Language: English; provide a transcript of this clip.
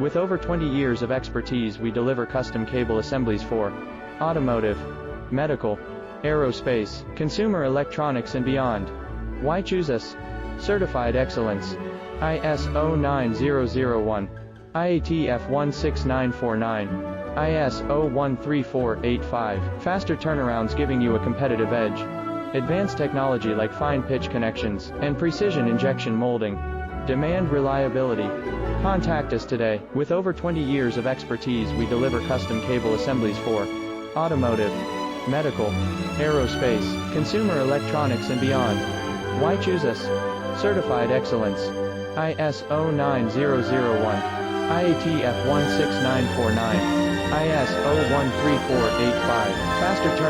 With over 20 years of expertise, we deliver custom cable assemblies for automotive, medical, aerospace, consumer electronics and beyond. Why choose us? Certified excellence. ISO 9001, IATF 16949, ISO 13485. Faster turnarounds giving you a competitive edge. Advanced technology like fine pitch connections and precision injection molding. Demand reliability. Contact us today. With over 20 years of expertise, we deliver custom cable assemblies for automotive, medical, aerospace, consumer electronics and beyond. Why choose us? Certified excellence. ISO 9001, IATF 16949, ISO 13485. Faster turn